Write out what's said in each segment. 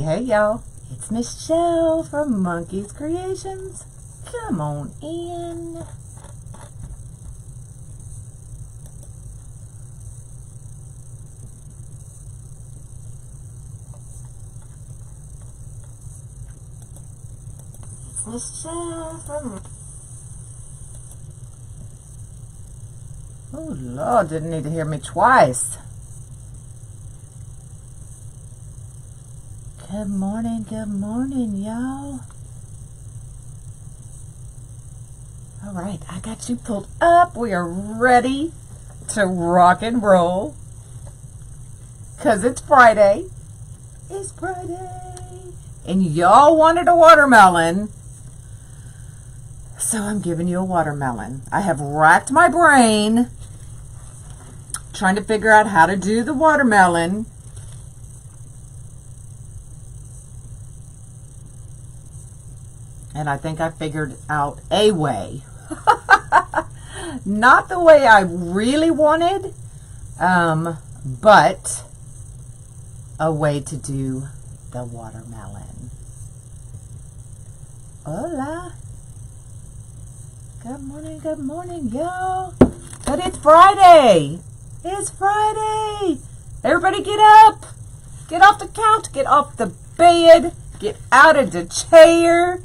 Hey y'all, it's Michelle from Monkey's Creations. Come on in. It's Michelle from... Oh Lord, didn't need to hear me twice. Good morning, y'all. All right, I got you pulled up. We are ready to rock and roll. Because it's Friday. It's Friday. And y'all wanted a watermelon. So I'm giving you a watermelon. I have racked my brain trying to figure out how to do the watermelon. And I think I figured out a way. Not the way I really wanted, but a way to do the watermelon. Hola. Good morning, y'all. But it's Friday. It's Friday. Everybody get up. Get off the couch. Get off the bed. Get out of the chair.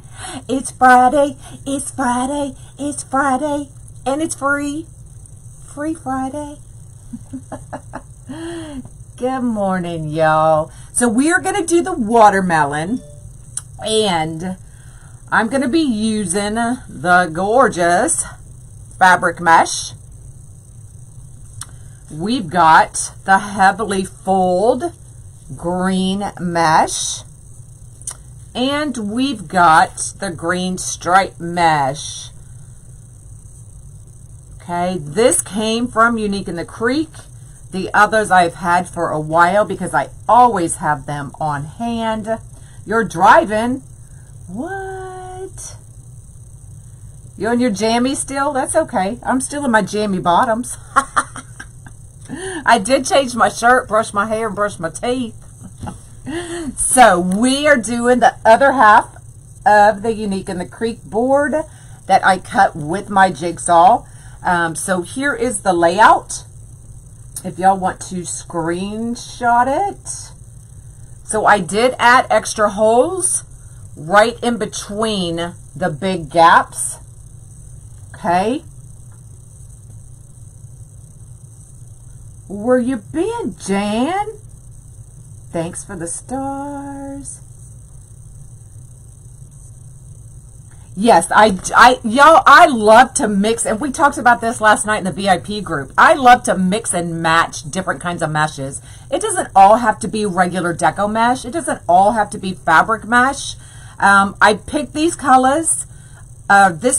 It's Friday, it's Friday, it's Friday, and it's free. Free Friday. Good morning, y'all. So we are going to do the watermelon, and I'm going to be using the gorgeous fabric mesh. We've got the heavily fulled green mesh. And we've got the green stripe mesh. Okay, this came from Unique in the Creek. The others I've had for a while because I always have them on hand. You're driving. What? You in your jammy still? That's okay. I'm still in my jammy bottoms. I did change my shirt, brush my hair, brush my teeth. So we are doing the other half of the Unique in the Creek board that I cut with my jigsaw. So here is the layout if y'all want to screenshot it. So I did add extra holes right in between the big gaps. Okay. Where you been, Jan? Thanks for the stars. Yes, y'all, I love to mix, and we talked about this last night in the VIP group. I love to mix and match different kinds of meshes. It doesn't all have to be regular deco mesh. It doesn't all have to be fabric mesh. I picked these colors,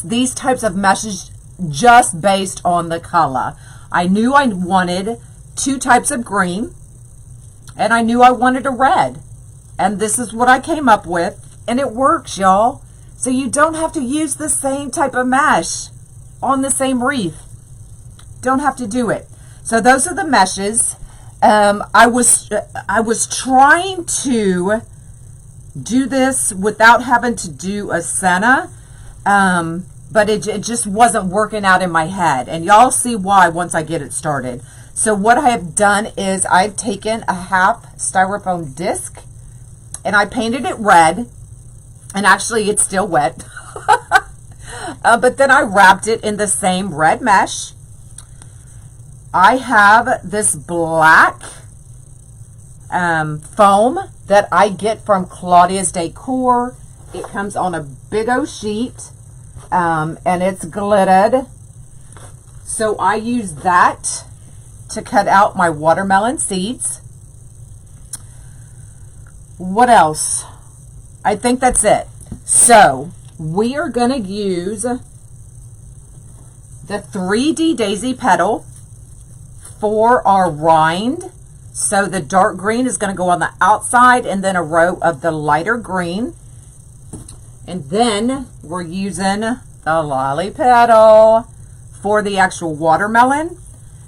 these types of meshes just based on the color. I knew I wanted 2 types of green. And I knew I wanted a red. And this is what I came up with. And it works, y'all. So you don't have to use the same type of mesh on the same wreath. Don't have to do it. So those are the meshes. I was trying to do this without having to do a Senna. But it just wasn't working out in my head. And y'all see why once I get it started. So what I have done is I've taken a half styrofoam disc and I painted it red, and actually it's still wet. But then I wrapped it in the same red mesh. I have this black foam that I get from Claudia's Decor. It comes on a big old sheet and it's glittered. So I use that to cut out my watermelon seeds. What else? I think that's it. So we are going to use the 3D daisy petal for our rind. So the dark green is going to go on the outside, and then a row of the lighter green. And then we're using the lolly petal for the actual watermelon.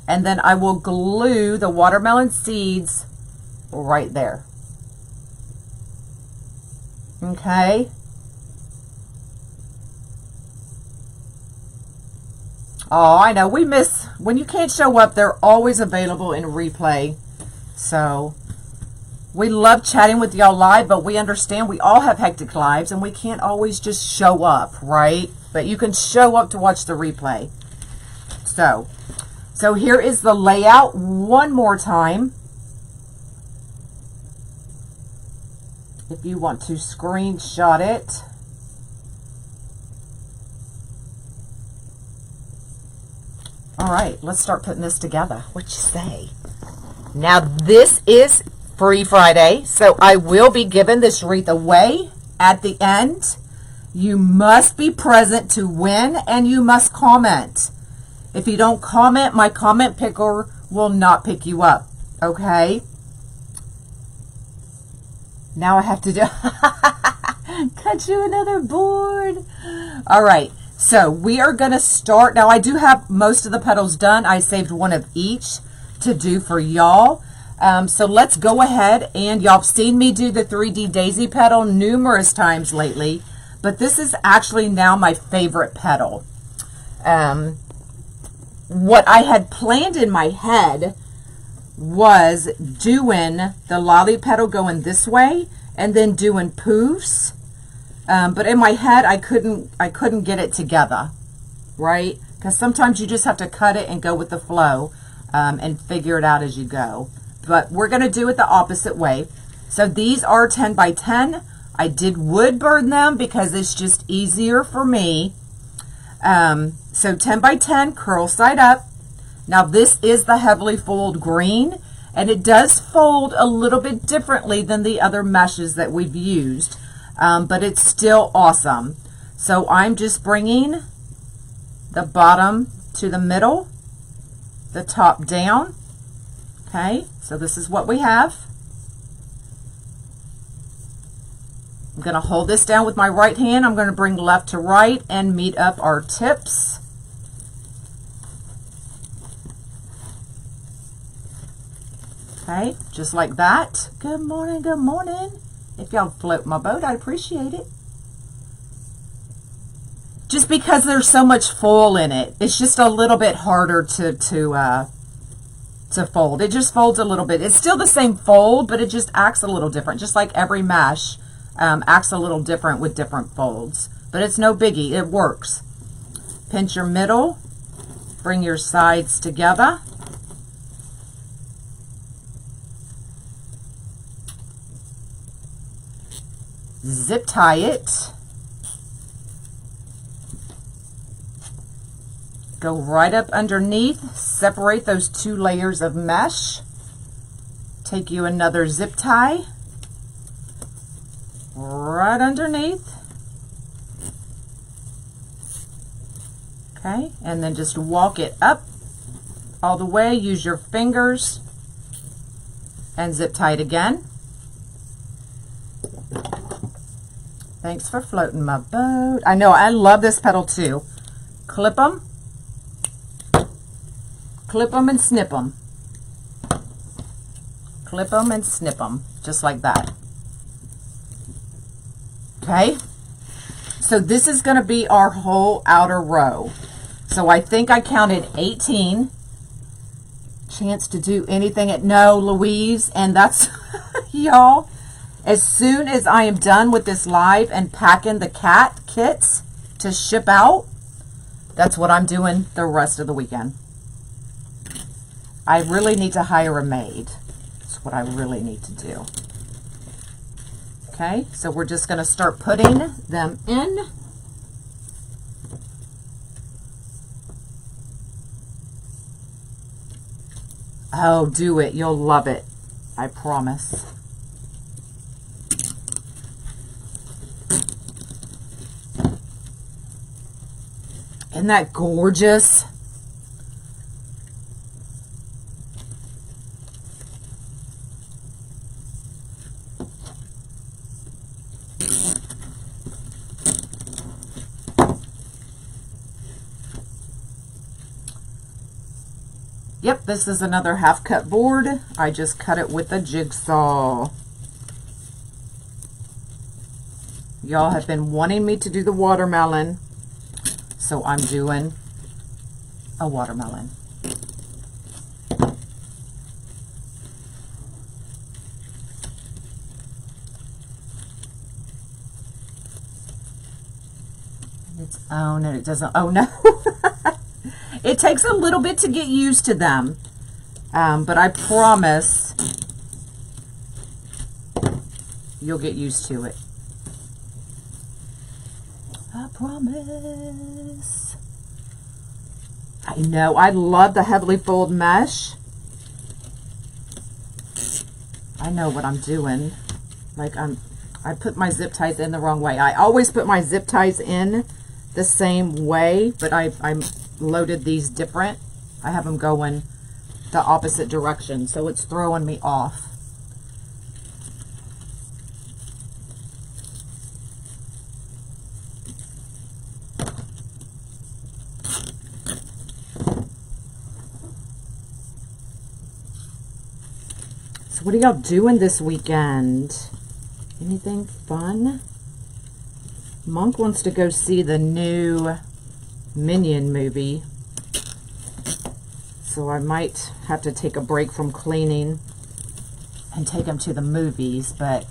And then I will glue the watermelon seeds right there. Okay. Oh, I know. We miss when you can't show up. They're always available in replay. So we love chatting with y'all live, but we understand we all have hectic lives and we can't always just show up, right? But you can show up to watch the replay. So here is the layout one more time. If you want to screenshot it. All right, let's start putting this together. What you say? Now, this is Free Friday, so I will be giving this wreath away at the end. You must be present to win, and you must comment. If you don't comment, my comment picker will not pick you up, okay? Now I have to do... Cut you another board. All right. So we are going to start. Now, I do have most of the petals done. I saved one of each to do for y'all. So let's go ahead. And y'all have seen me do the 3D daisy petal numerous times lately. But this is actually now my favorite petal. What I had planned in my head was doing the lolly petal going this way and then doing poofs. But in my head, I couldn't get it together, right? Because sometimes you just have to cut it and go with the flow and figure it out as you go. But we're going to do it the opposite way. So these are 10 by 10. I did wood burn them because it's just easier for me. So 10 by 10, curl side up. Now this is the heavily fold green, and it does fold a little bit differently than the other meshes that we've used. But it's still awesome. So I'm just bringing the bottom to the middle, the top down. Okay, so this is what we have. I'm going to hold this down with my right hand. I'm going to bring left to right and meet up our tips. Okay, just like that. Good morning, good morning. If y'all float my boat, I'd appreciate it. Just because there's so much foil in it, it's just a little bit harder to fold. It just folds a little bit. It's still the same fold, but it just acts a little different. Just like every mesh acts a little different with different folds. But it's no biggie. It works. Pinch your middle. Bring your sides together. Zip tie it. Go right up underneath. Separate those two layers of mesh. Take you another zip tie. Right underneath. Okay, and then just walk it up all the way. Use your fingers and zip tie it again. Thanks for floating my boat. I know, I love this petal too. Clip them. Clip them and snip them. Clip them and snip them. Just like that. Okay. So this is going to be our whole outer row. So I think I counted 18. Chance to do anything at no, Louise. And that's, y'all. As soon as I am done with this live and packing the cat kits to ship out, that's what I'm doing the rest of the weekend. I really need to hire a maid. That's what I really need to do. Okay, so we're just going to start putting them in. Oh, do it. You'll love it. I promise. Isn't that gorgeous? Yep, this is another half cut board. I just cut it with a jigsaw. Y'all have been wanting me to do the watermelon, so I'm doing a watermelon. Its own, and it doesn't, oh no. It takes a little bit to get used to them, but I promise you'll get used to it. I promise. I know, I love the heavily fold mesh. I know what I'm doing. Like I put my zip ties in the wrong way. I always put my zip ties in the same way, but I loaded these different. I have them going the opposite direction, so it's throwing me off. So what are y'all doing this weekend? Anything fun? Monk wants to go see the new Minion movie, so I might have to take a break from cleaning and take him to the movies. But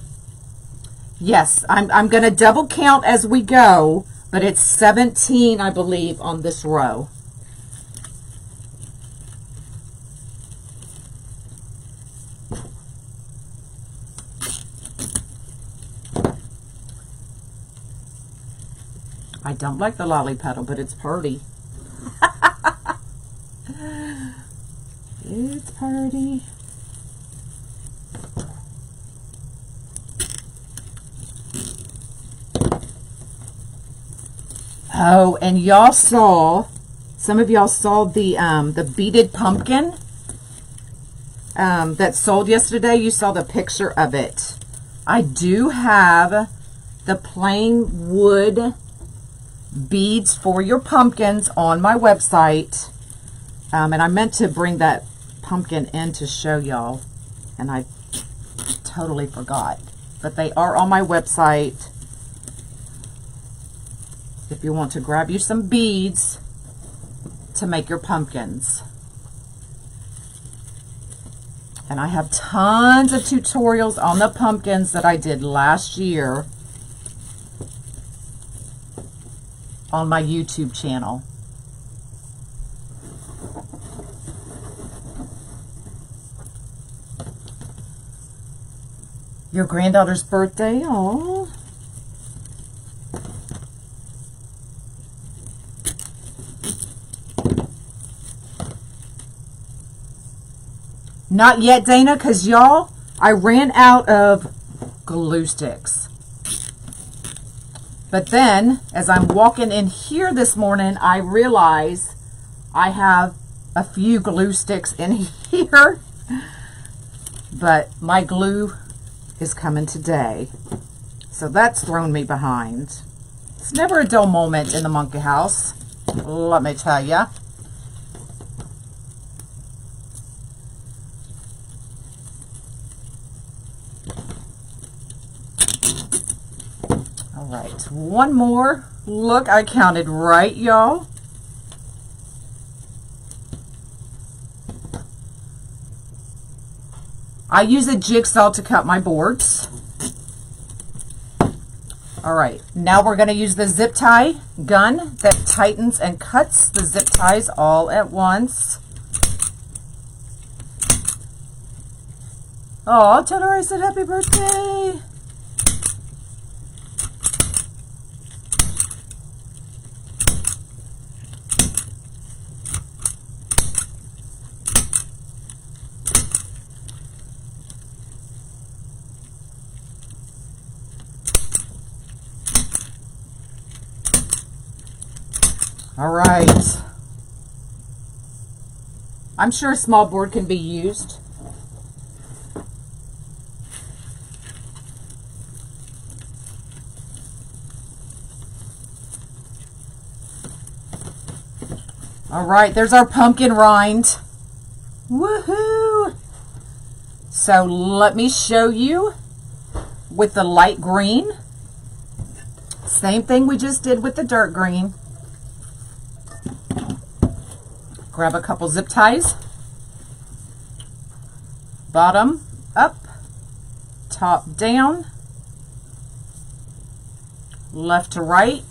yes, I'm going to double count as we go, but it's 17, I believe, on this row. I don't like the lolly petal, but it's pretty. It's pretty. Oh, and y'all saw, some of y'all saw the beaded pumpkin that sold yesterday. You saw the picture of it. I do have the plain wood beads for your pumpkins on my website, and I meant to bring that pumpkin in to show y'all, and I totally forgot, but they are on my website if you want to grab you some beads to make your pumpkins. And I have tons of tutorials on the pumpkins that I did last year on my YouTube channel. Your granddaughter's birthday, oh. Not yet, Dana, because y'all, I ran out of glue sticks. But then, as I'm walking in here this morning, I realize I have a few glue sticks in here. But my glue is coming today. So that's thrown me behind. It's never a dull moment in the monkey house, let me tell ya. All right, one more. Look, I counted right, y'all. I use a jigsaw to cut my boards. All right, now we're going to use the zip tie gun that tightens and cuts the zip ties all at once. Oh, tell her I said happy birthday. All right. I'm sure a small board can be used. All right, there's our pumpkin rind. Woohoo! So let me show you with the light green. Same thing we just did with the dark green. Grab a couple zip ties. Bottom up, top down, left to right.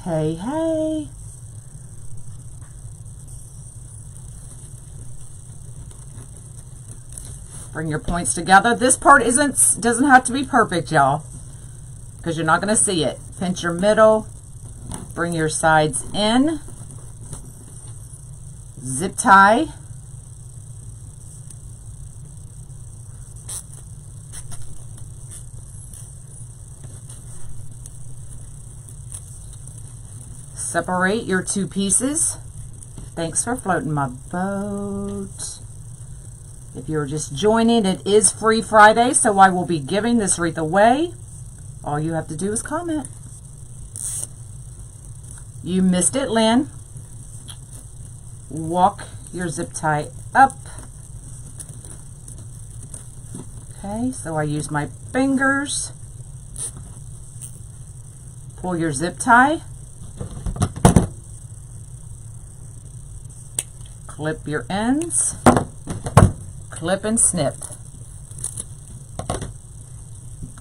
Hey, hey. Bring your points together. This part doesn't have to be perfect, y'all, because you're not going to see it. Pinch your middle, bring your sides in, zip tie, separate your two pieces. Thanks for floating my boat. If you're just joining, it is Free Friday, so I will be giving this wreath away. All you have to do is comment. You missed it, Lynn. Walk your zip tie up. Okay, so I use my fingers. Pull your zip tie. Clip your ends. Clip and snip.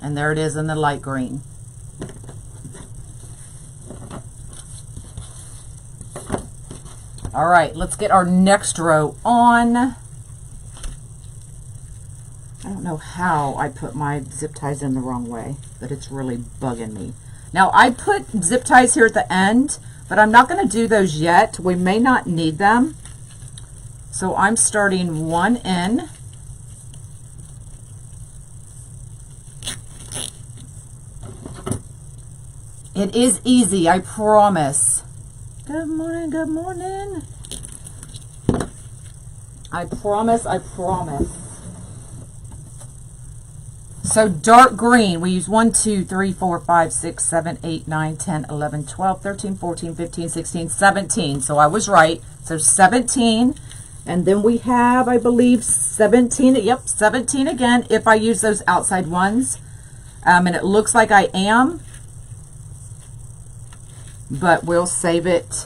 And there it is in the light green. All right, let's get our next row on. I don't know how I put my zip ties in the wrong way, but it's really bugging me. Now, I put zip ties here at the end, but I'm not going to do those yet. We may not need them. So I'm starting one in. It is easy, I promise. Good morning, good morning. I promise, I promise. So dark green, we use 1, 2, 3, 4, 5, 6, 7, 8, 9, 10, 11, 12, 13, 14, 15, 16, 17. So I was right. So 17. And then we have, I believe, 17. Yep, 17 again if I use those outside ones. And it looks like I am. But we'll save it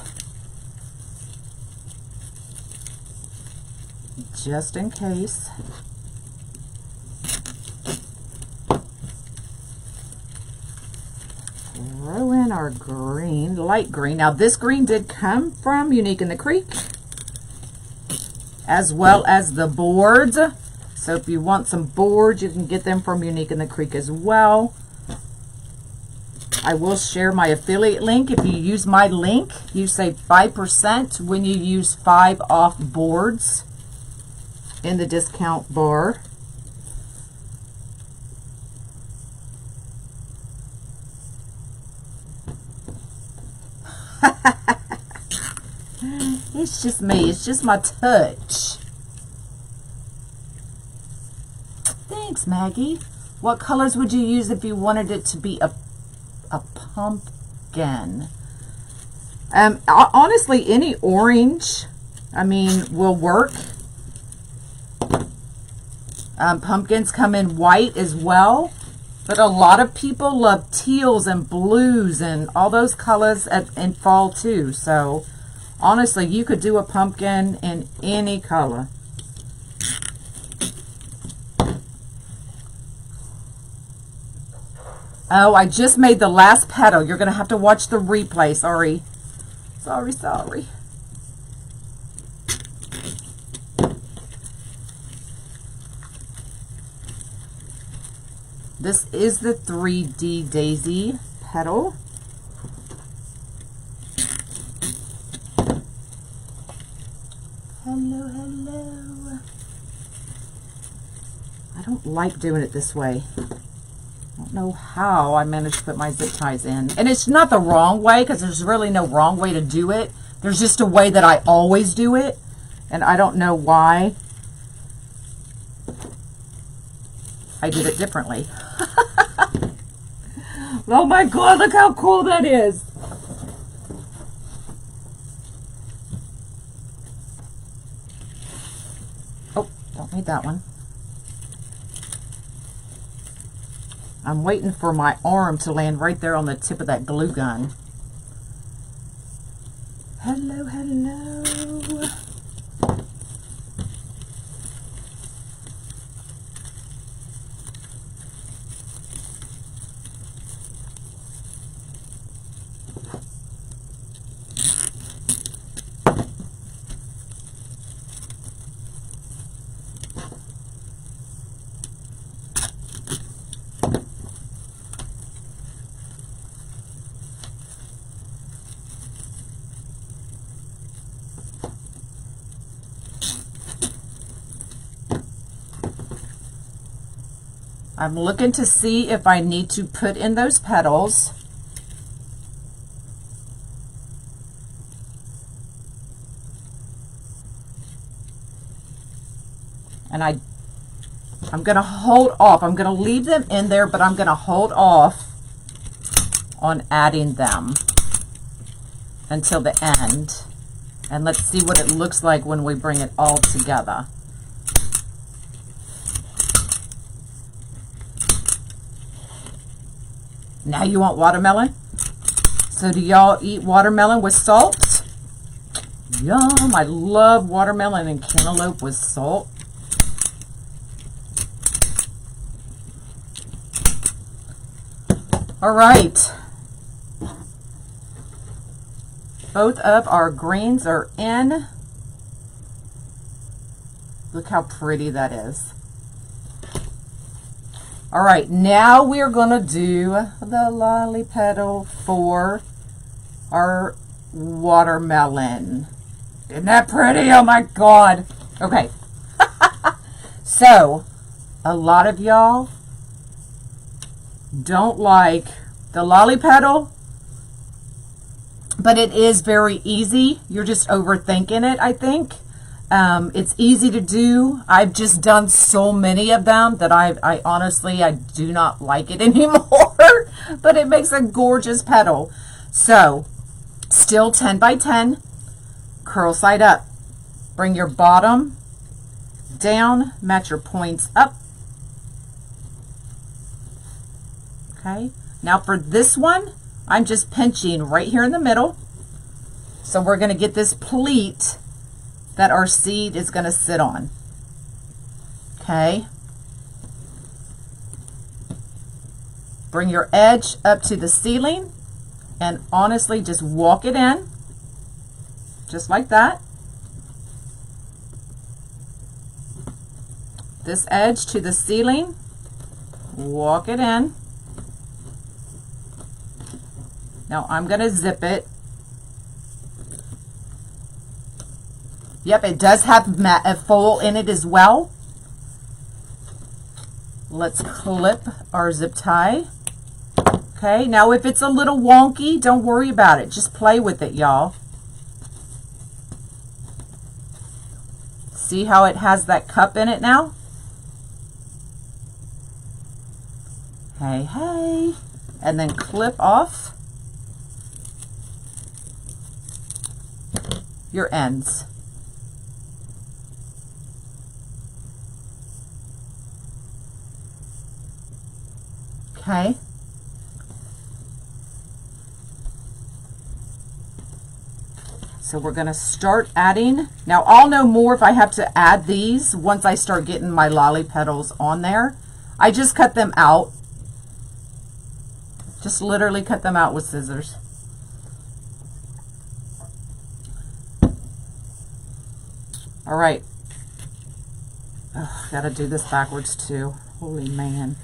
just in case. Throw in our green, light green. Now this green did come from Unique in the Creek, as well as the boards. So if you want some boards, you can get them from Unique in the Creek as well. I will share my affiliate link. If you use my link, you save 5% when you use 5 off boards in the discount bar. It's just me. It's just my touch. Thanks, Maggie. What colors would you use if you wanted it to be a pumpkin? Honestly, any orange, I mean, will work. Pumpkins come in white as well, but a lot of people love teals and blues and all those colors in fall too. So honestly, you could do a pumpkin in any color. Oh, I just made the last petal. You're going to have to watch the replay. Sorry. Sorry. This is the 3D daisy petal. Hello, hello. I don't like doing it this way. I don't know how I managed to put my zip ties in. And it's not the wrong way, because there's really no wrong way to do it. There's just a way that I always do it. And I don't know why I did it differently. Oh my God, look how cool that is. Oh, don't need that one. I'm waiting for my arm to land right there on the tip of that glue gun. Hello, hello. I'm looking to see if I need to put in those petals. And I'm going to hold off. I'm going to leave them in there, but I'm going to hold off on adding them until the end. And let's see what it looks like when we bring it all together. Now you want watermelon? So do y'all eat watermelon with salt? Yum, I love watermelon and cantaloupe with salt. All right. Both of our greens are in. Look how pretty that is. All right, now we are going to do the lolly petal for our watermelon. Isn't that pretty? Oh my God. Okay. So, a lot of y'all don't like the lolly petal, but it is very easy. You're just overthinking it, I think. It's easy to do. I've just done so many of them that I honestly, I do not like it anymore, but it makes a gorgeous petal. So, still 10 by 10, curl side up. Bring your bottom down, match your points up. Okay, now for this one, I'm just pinching right here in the middle. So we're going to get this pleat that our seed is going to sit on. Okay. Bring your edge up to the ceiling and honestly just walk it in. Just like that. This edge to the ceiling. Walk it in. Now I'm going to zip it. Yep, it does have a fold in it as well. Let's clip our zip tie. Okay, now if it's a little wonky, don't worry about it. Just play with it, y'all. See how it has that cup in it now? Hey, hey. And then clip off your ends. Okay. So we're going to start adding. Now I'll know more if I have to add these once I start getting my lolly petals on there. I just cut them out. Just literally cut them out with scissors. All right. Ugh, gotta do this backwards too. Holy man.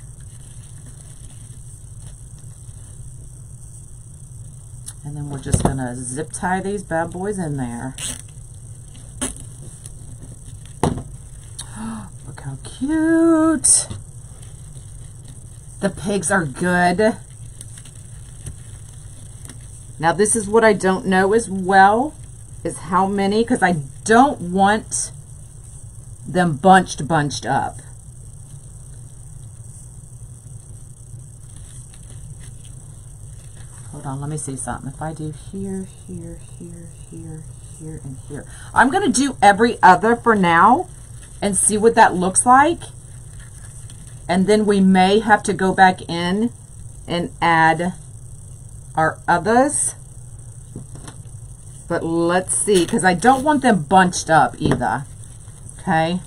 And then we're just gonna zip tie these bad boys in there. Look how cute. The pigs are good. Now this is what I don't know as well, is how many, because I don't want them bunched up. Hold on, let me see something. If I do here, here, here, here, here, and here. I'm going to do every other for now and see what that looks like. And then we may have to go back in and add our others. But let's see, because I don't want them bunched up either. Okay?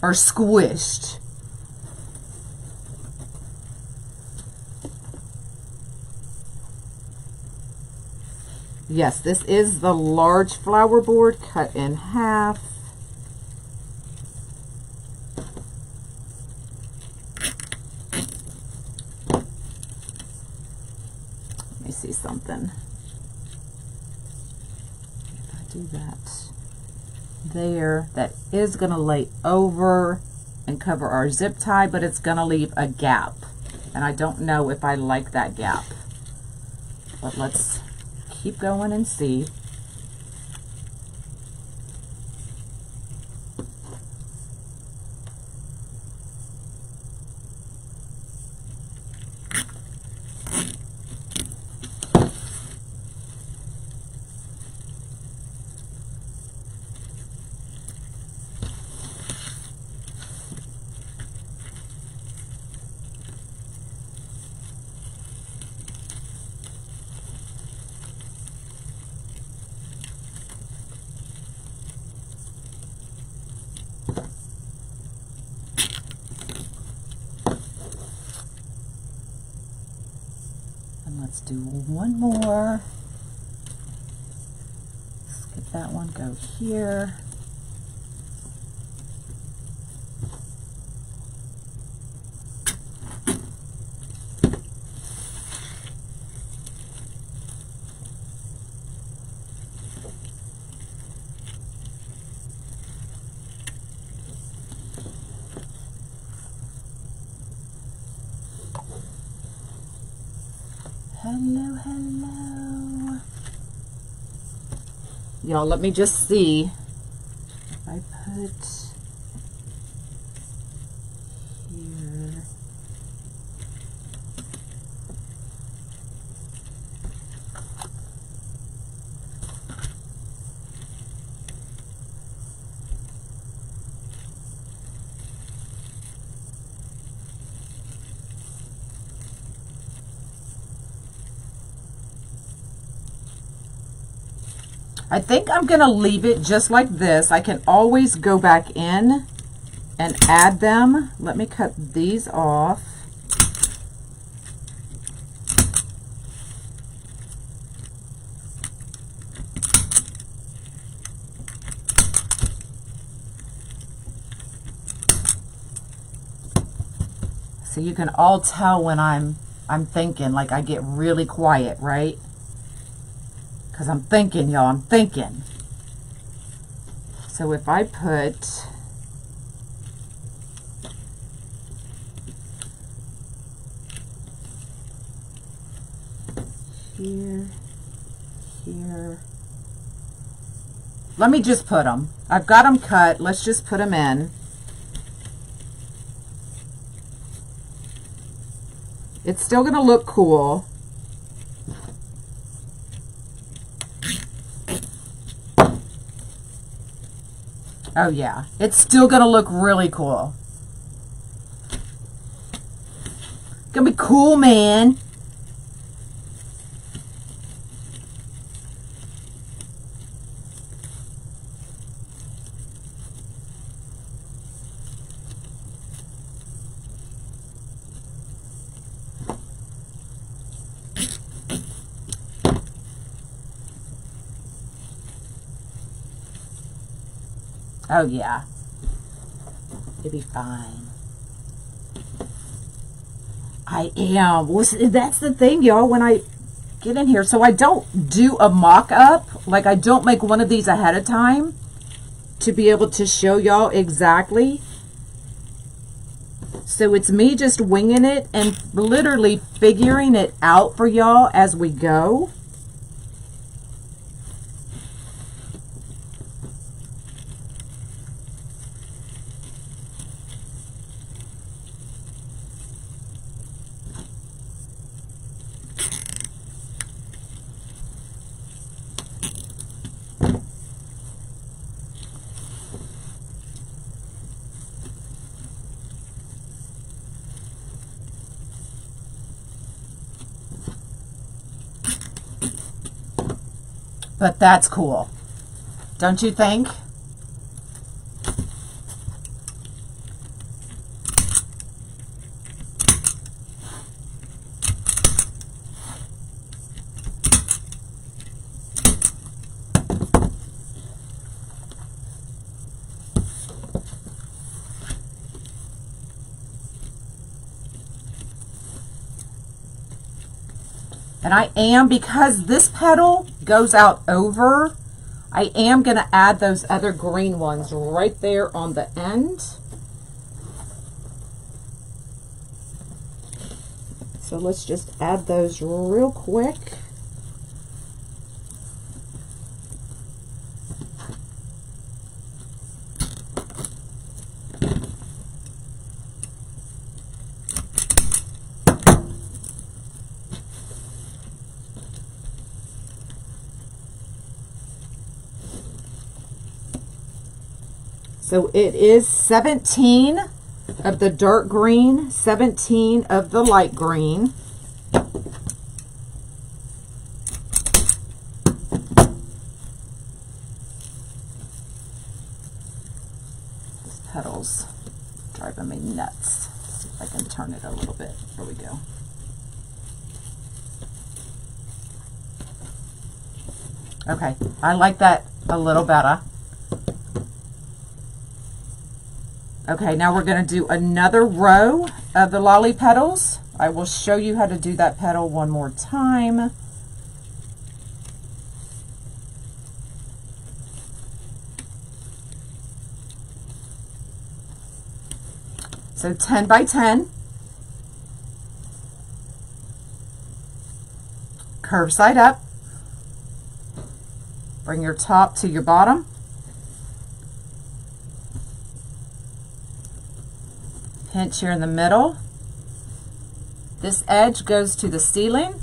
Or squished. Yes, this is the large flower board cut in half. Let me see something. If I do that there, that is going to lay over and cover our zip tie, but it's going to leave a gap. And I don't know if I like that gap. But let's keep going and see. Let's do one more. Skip that one, go here. Hello, hello. Y'all, let me just see if I put here. I think I'm going to leave it just like this. I can always go back in and add them. Let me cut these off. So you can all tell when I'm thinking, like I get really quiet, right? Because I'm thinking, y'all, I'm thinking. So if I put here, here. Let me just put them. I've got them cut. Let's just put them in. It's still going to look cool. Oh yeah, it's still gonna look really cool. Gonna be cool, man. Oh yeah, it'll be fine. I am. Well, that's the thing, y'all, when I get in here. So I don't do a mock-up. Like, I don't make one of these ahead of time to be able to show y'all exactly. So it's me just winging it and literally figuring it out for y'all as we go. But that's cool. Don't you think? And I am, because this petal goes out over, I am going to add those other green ones right there on the end. So let's just add those real quick. So it is 17 of the dark green, 17 of the light green. These petals driving me nuts. Let's see if I can turn it a little bit. There we go. Okay, I like that a little better. Okay, now we're going to do another row of the lolly petals. I will show you how to do that petal one more time. So 10 by 10. Curve side up. Bring your top to your bottom. Pinch here in the middle. This edge goes to the ceiling,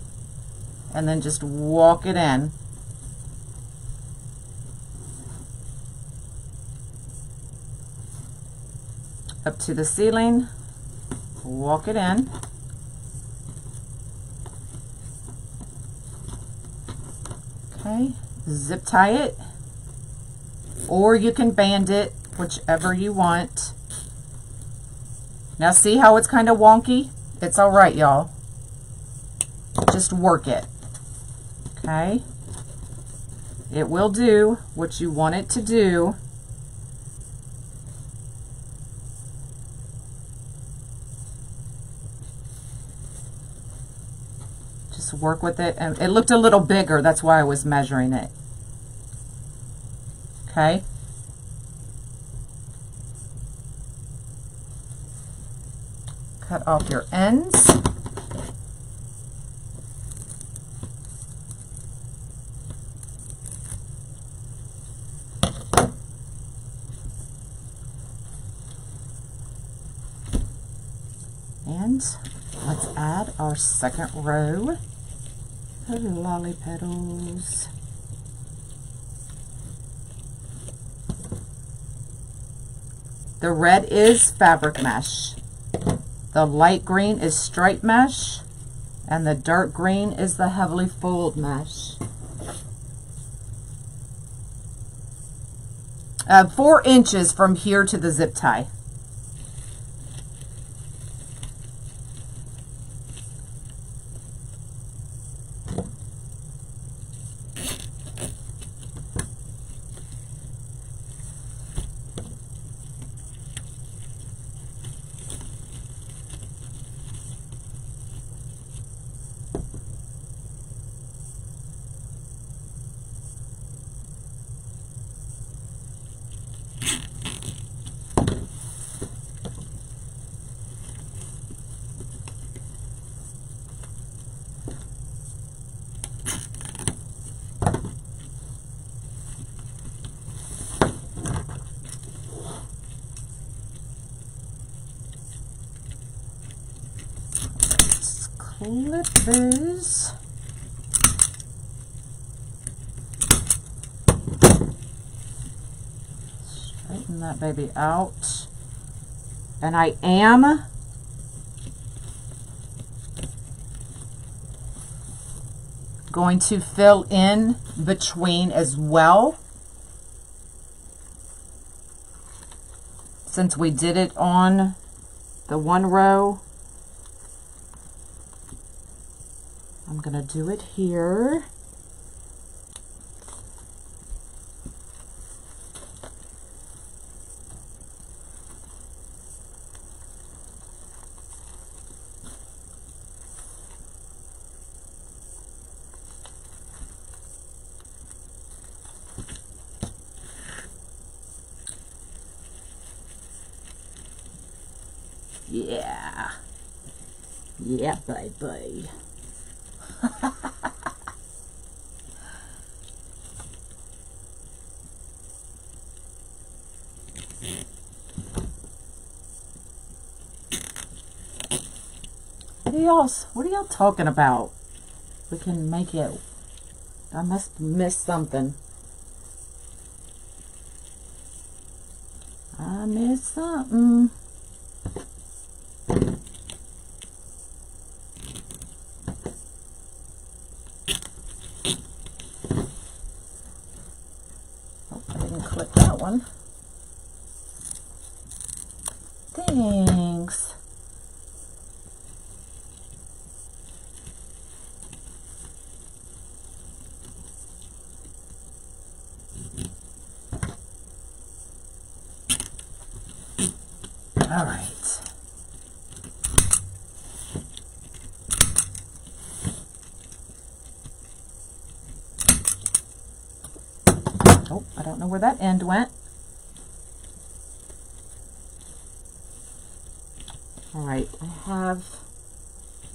and then just walk it in. Up to the ceiling, walk it in. Okay, zip tie it, or you can band it, whichever you want. Now see how it's kind of wonky? It's all right, y'all. Just work it, okay? It will do what you want it to do. Just work with it. And it looked a little bigger, that's why I was measuring it. Okay? Cut off your ends. And let's add our second row of lolly petals. The red is fabric mesh. The light green is straight mesh, and the dark green is the heavily fold mesh. 4 inches from here to the zip tie. Clip those. Straighten that baby out. And I am Going to fill in between as well. Since we did it on the one row, I'm going to do it here. Yeah. Yeah, baby. What are y'all talking about? We can make it. I must miss something. I missed something. Oh, I didn't click that one. Thanks. All right. Oh, I don't know where that end went. All right, I have,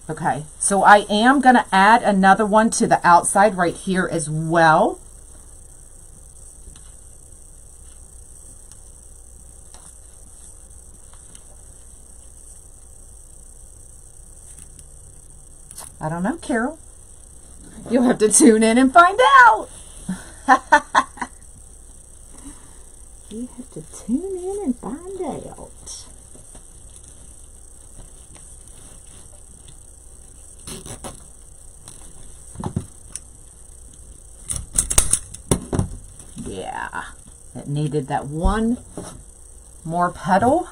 okay, so I am going to add another one to the outside right here as well. I don't know, Carol. You'll have to tune in and find out. You have to tune in and find out. Yeah, it needed that one more petal.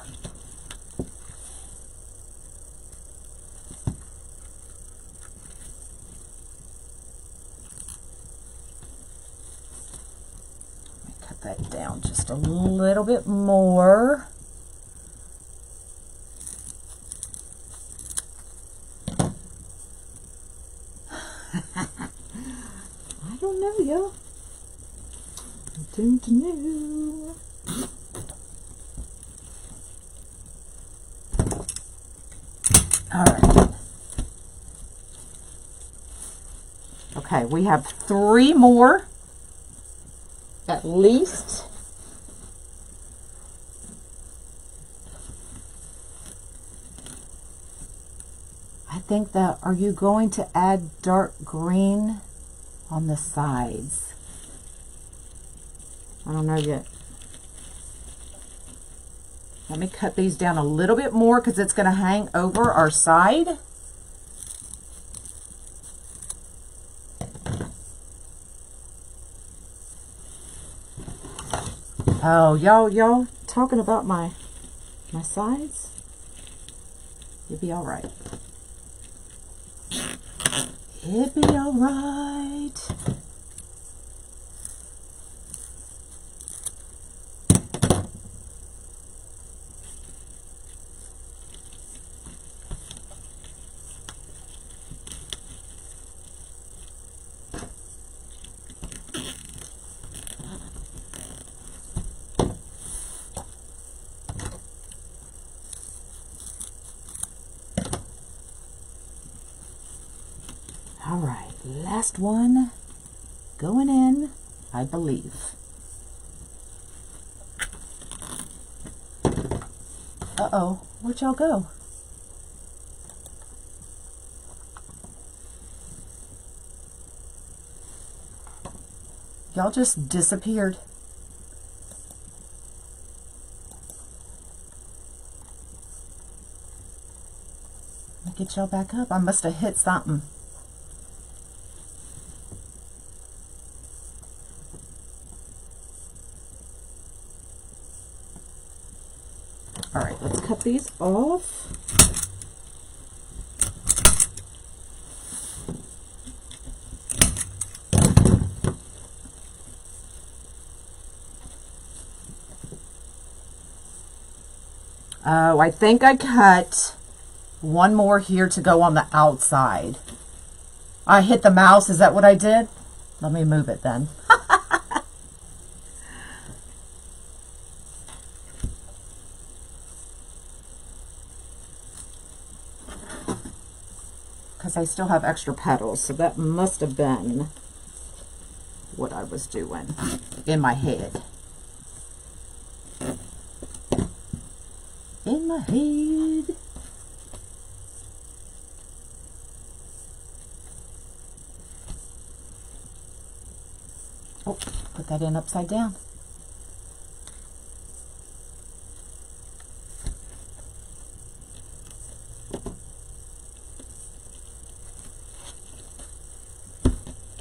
Cut that down just a little bit more. I don't know, y'all. I don't know. All right. Okay, we have 3 more at least. I think that, are you going to add dark green on the sides? I don't know yet. Let me cut these down a little bit more because it's going to hang over our side. Oh, y'all talking about my sides? You'll be all right. It'll be all right. All right, last one going in, I believe. Uh-oh, where'd y'all go? Y'all just disappeared. Let me get y'all back up. I must have hit something. these off. Oh, I think I cut one more here to go on the outside. I hit the mouse. Is that what I did? Let me move it then. Because I still have extra petals, so that must have been what I was doing in my head. In my head. Oh, put that in upside down.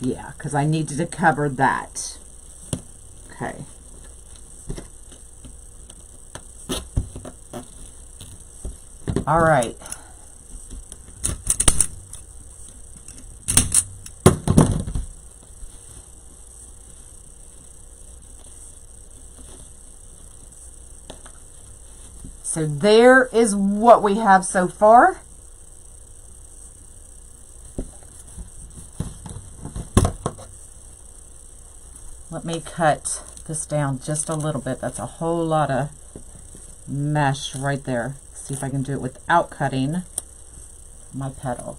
Yeah, because I needed to cover that. Okay. All right. So there is what we have so far. Let me cut this down just a little bit. That's a whole lot of mesh right there. See if I can do it without cutting my petal.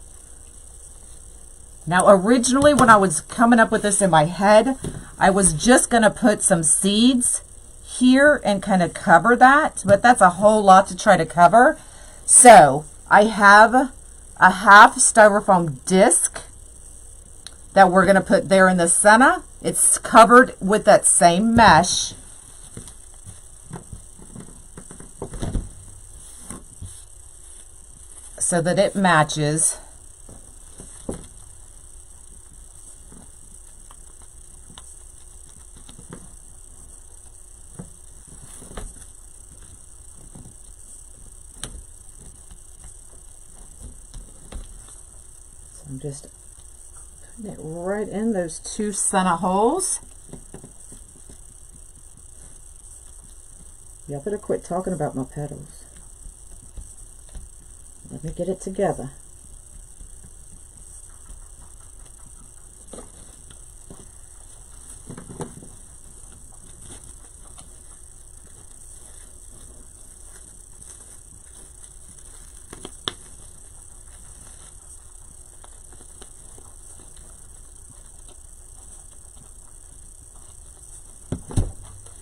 Now originally when I was coming up with this in my head, I was just going to put some seeds here and kind of cover that, but that's a whole lot to try to cover. So I have a half styrofoam disc that we're going to put there in the center. It's covered with that same mesh. So that it matches. So I'm just putting it right in those two center holes. Y'all better quit talking about my petals. Let me get it together.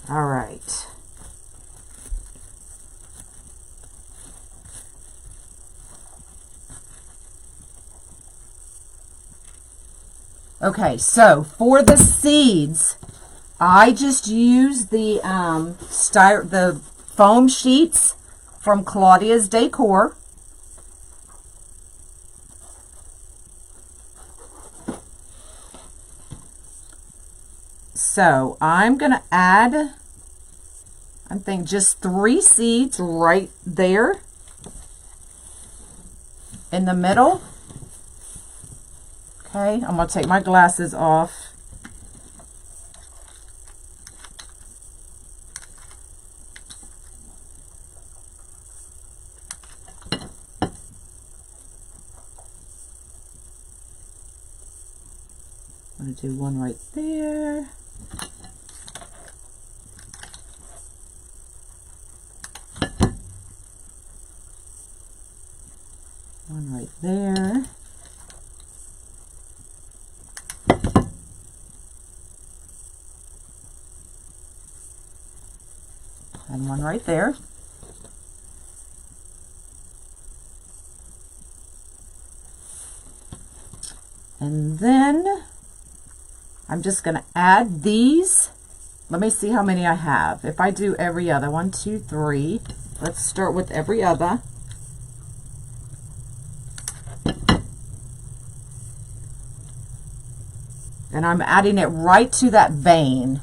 All right. Okay, so for the seeds, I just use the the foam sheets from Claudia's Decor. So I'm going to add, I think, just 3 seeds right there in the middle. Okay, I'm going to take my glasses off. I'm going to do one right there. One right there. And one right there. And then I'm just going to add these. Let me see how many I have. If I do every other, 1, 2, 3. Let's start with every other. And I'm adding it right to that vein.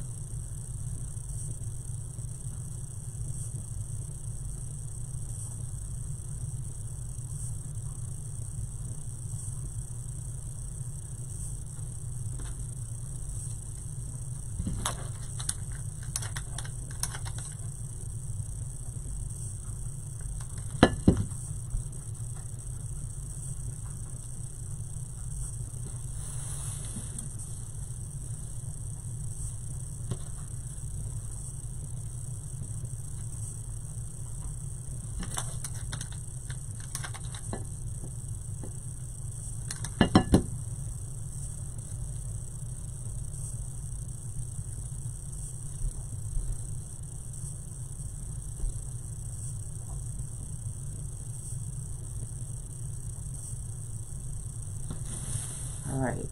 All right.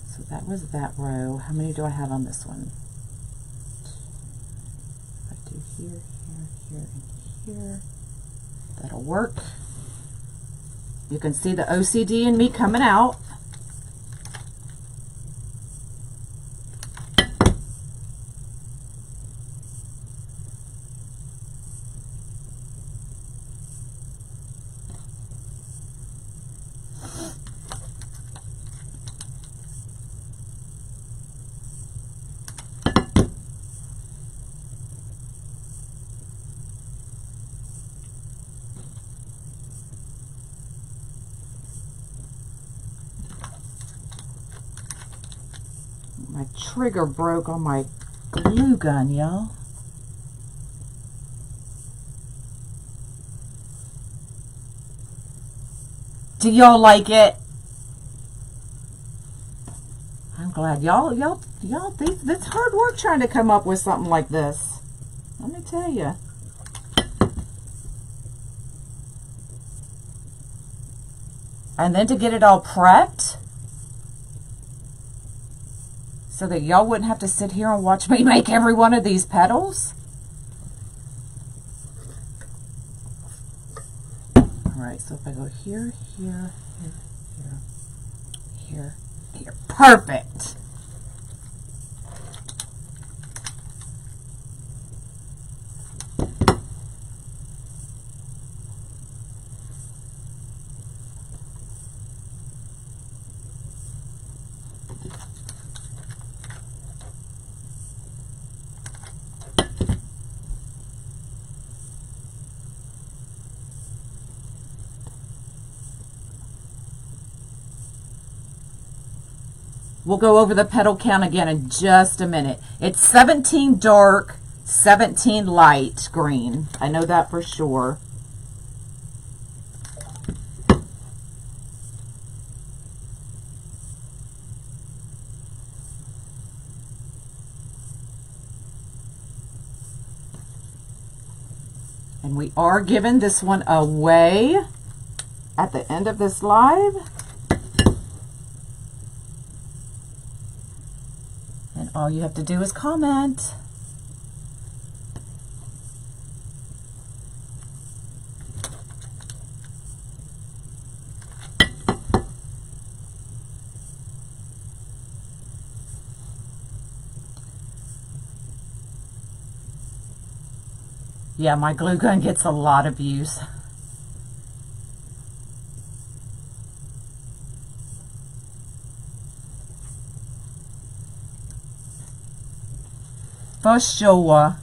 So that was that row. How many do I have on this one? I do here, here, here, and here. That'll work. You can see the OCD in me coming out. My trigger broke on my glue gun, y'all. Do y'all like it? I'm glad y'all, it's hard work trying to come up with something like this. Let me tell you. And then to get it all prepped, so that y'all wouldn't have to sit here and watch me make every one of these petals. All right, so if I go here, here, here, here, here, here. Perfect. We'll go over the petal count again in just a minute. It's 17 dark, 17 light green. I know that for sure. And we are giving this one away at the end of this live. And all you have to do is comment. Yeah, my glue gun gets a lot of views. For sure.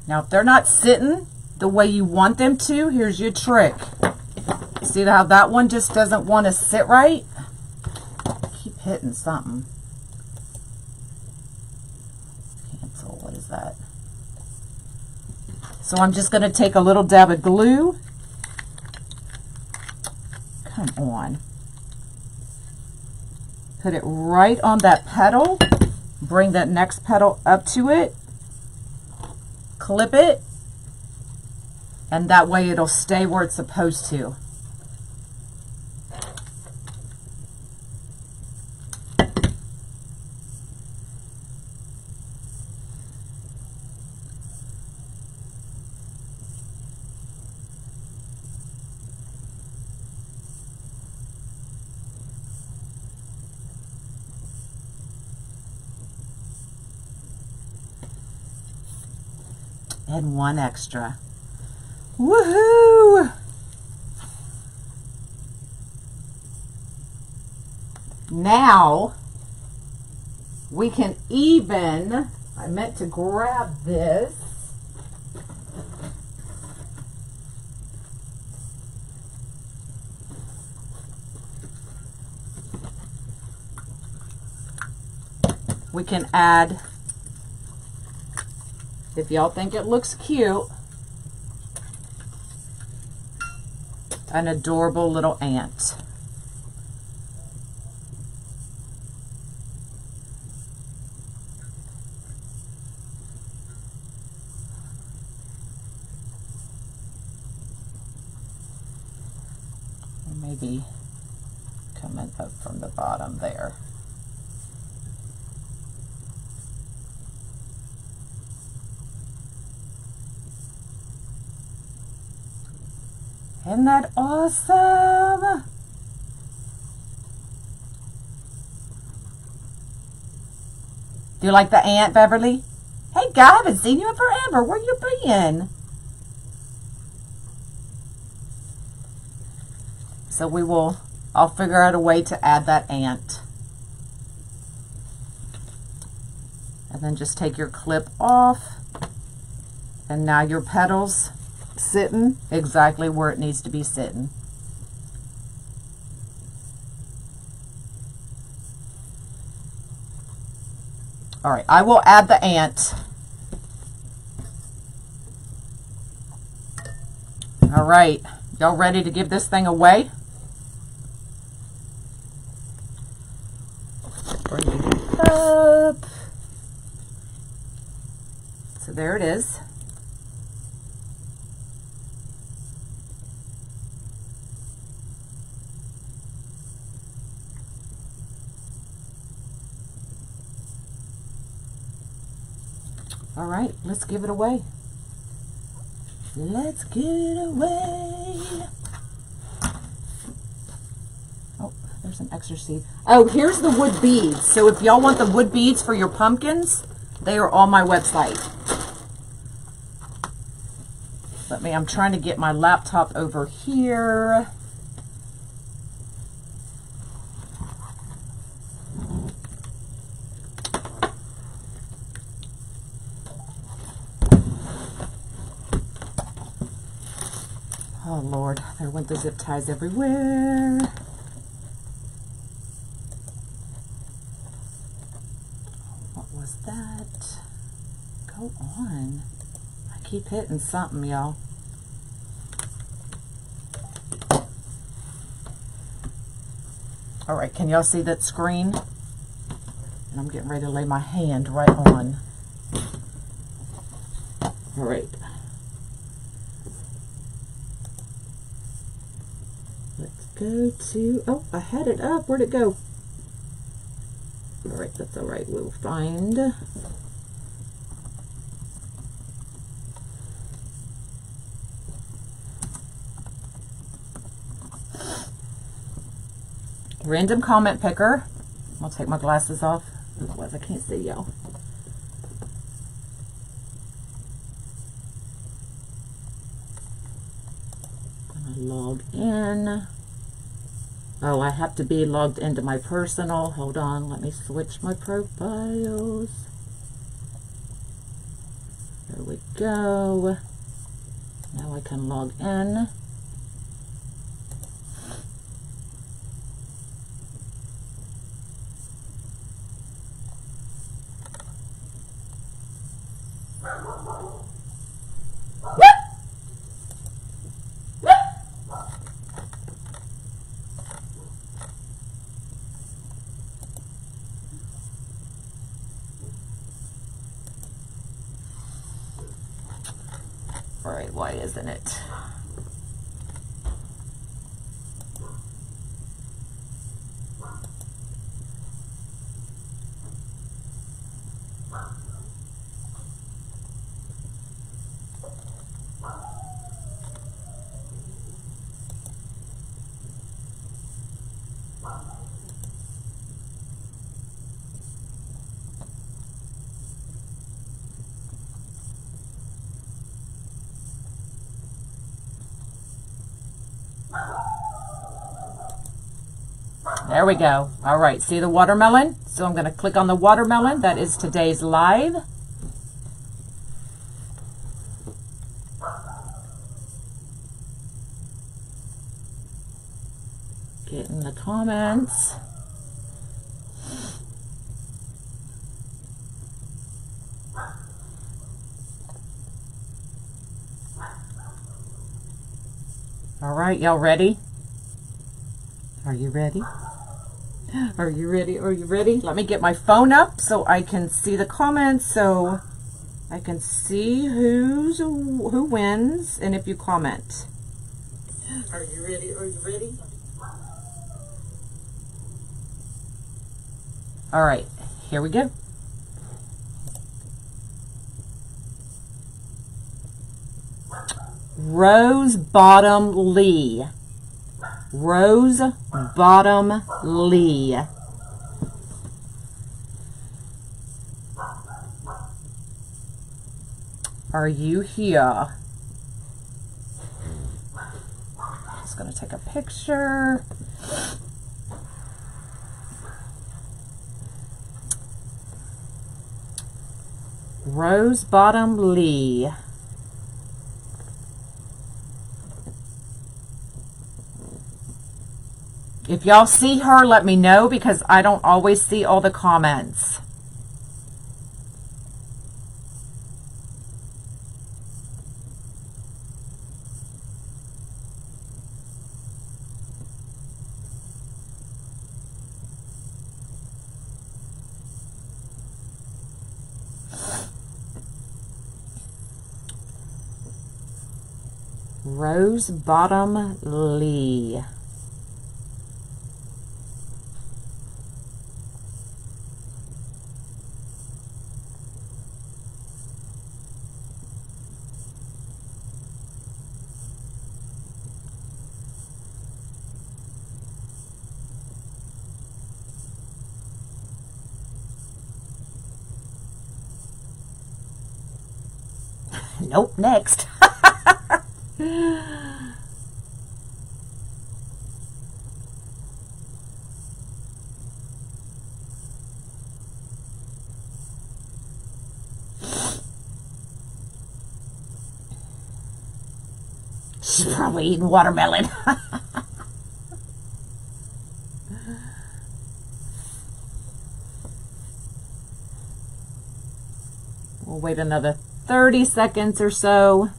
Now, if they're not sitting the way you want them to, here's your trick. See how that one just doesn't want to sit right? Keep hitting something. Cancel, what is that? So I'm just going to take a little dab of glue. Come on. Put it right on that petal. Bring that next petal up to it. Clip it. And that way it'll stay where it's supposed to. And one extra. Woohoo! Now we can even, I meant to grab this. We can add If y'all think it looks cute, an adorable little ant. Maybe coming up from the bottom there. Isn't that awesome? Do you like the ant, Beverly? Hey, guy, I haven't seen you in forever. Where you been? So I'll figure out a way to add that ant. And then just take your clip off. And now your petals sitting exactly where it needs to be sitting. All right, I will add the ant. All right, y'all ready to give this thing away? Bring it up. So there it is. All right, let's give it away. Let's give it away. Oh, there's an extra seed. Oh, here's the wood beads. So if y'all want the wood beads for your pumpkins, they are on my website. I'm trying to get my laptop over here. Oh Lord, there went the zip ties everywhere. What was that? Go on. I keep hitting something, y'all. All right, can y'all see that screen? And I'm getting ready to lay my hand right on. All right. Let's go to, oh, I had it up. Where'd it go? All right, that's all right. We'll find. Random comment picker. I'll take my glasses off, otherwise I can't see y'all. Log in. Oh, I have to be logged into my personal. Hold on, let me switch my profiles. There we go. Now I can log in. All right, why isn't it? There we go. All right, see the watermelon? So I'm going to click on the watermelon. That is today's live. Get in the comments. All right, y'all ready? Are you ready? Are you ready? Are you ready? Let me get my phone up so I can see the comments, so I can see who wins and if you comment. Are you ready? Are you ready? All right, here we go. Rose Bottom Lee. Rose Bottom Lee. Are you here? Just gonna take a picture. Rose Bottom Lee. If y'all see her, let me know because I don't always see all the comments. Rose Bottom Lee. Nope, next. She's probably eating watermelon. We'll wait another 30 seconds or so.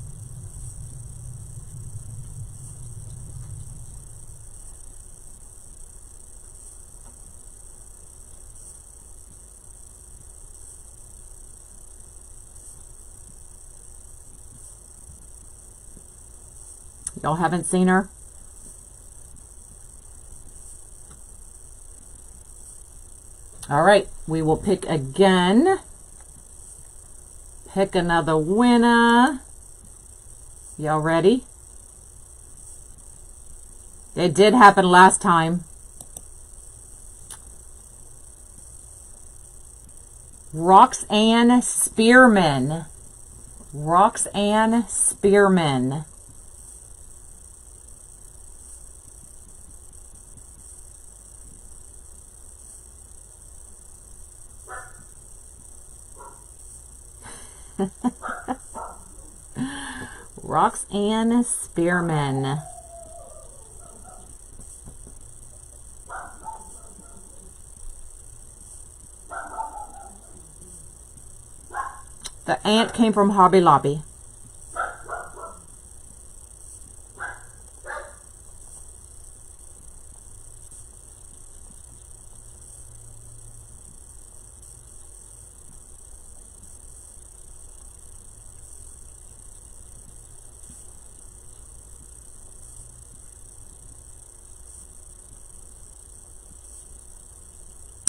Y'all haven't seen her? All right, we will pick again. Pick another winner. Y'all ready? It did happen last time. Roxanne Spearman. Roxanne Spearman. Roxanne Spearman. The ant came from Hobby Lobby.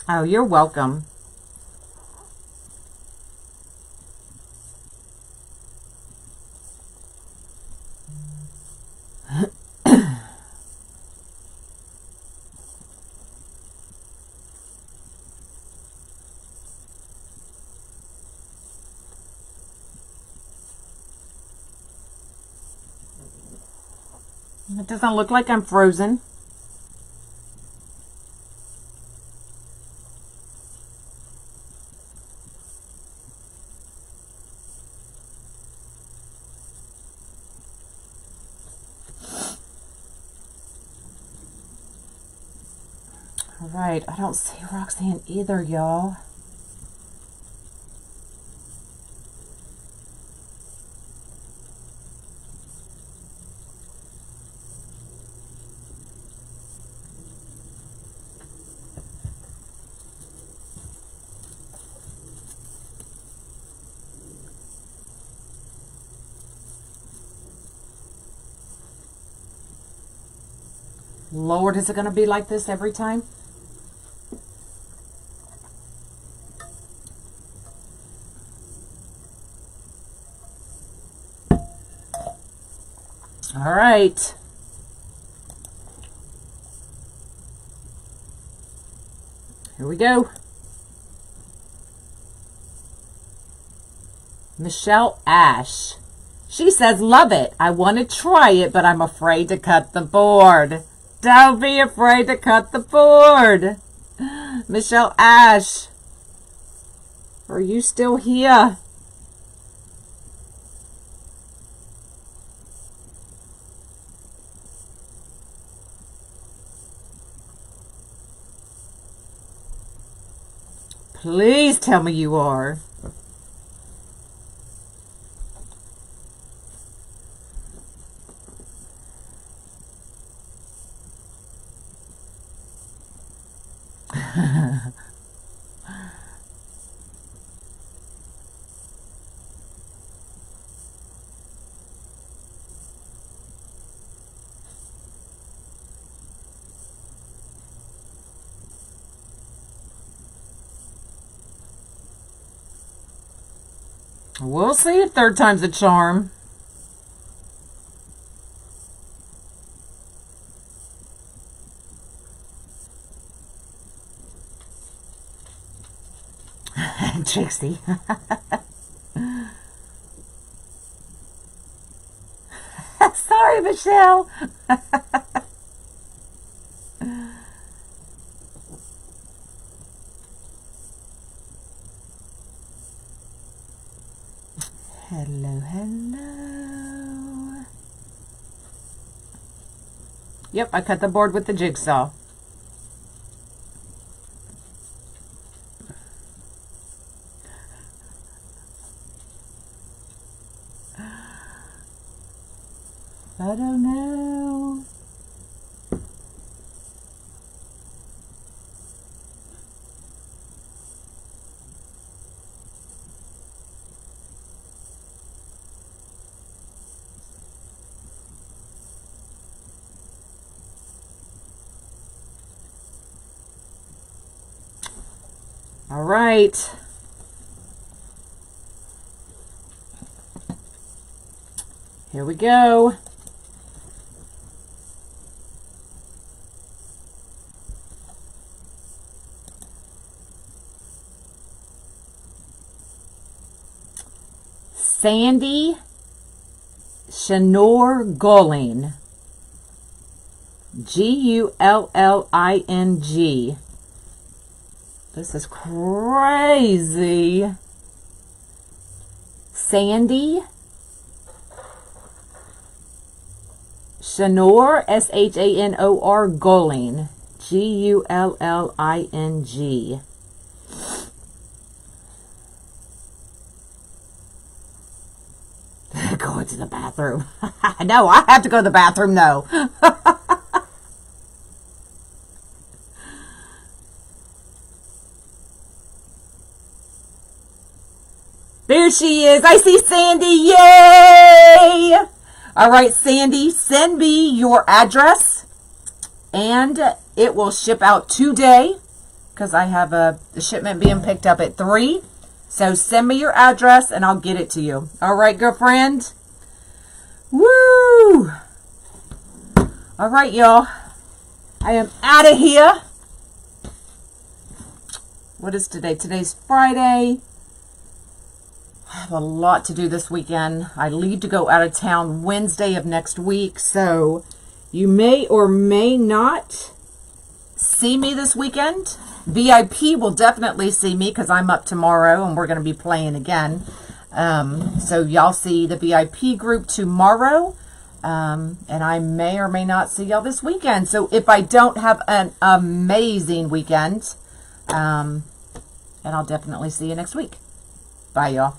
Oh, you're welcome. It doesn't look like I'm frozen. All right, I don't see Roxanne either, y'all. Lord, is it going to be like this every time? All right. Here we go. Michelle Ash. She says, love it. I want to try it, but I'm afraid to cut the board. Don't be afraid to cut the board. Michelle Ash. Are you still here? Please tell me you are. We'll see if third time's a charm. Trixie. Sorry, Michelle. Hello, hello. Yep, I cut the board with the jigsaw. I don't know. All right. Here we go. Sandy Shanor Gulling. Gulling. This is crazy. Sandy Shanor, Shanor Gulling. Gulling. Going to the bathroom. No, I have to go to the bathroom. No. There she is. I see Sandy. Yay! All right, Sandy, send me your address and it will ship out today because I have the shipment being picked up at 3. So send me your address and I'll get it to you. All right, girlfriend. Woo! All right, y'all. I am out of here. What is today? Today's Friday. I have a lot to do this weekend. I leave to go out of town Wednesday of next week. So you may or may not see me this weekend. VIP will definitely see me because I'm up tomorrow and we're going to be playing again. So y'all see the VIP group tomorrow. And I may or may not see y'all this weekend. So if I don't have an amazing weekend, and I'll definitely see you next week. Bye, y'all.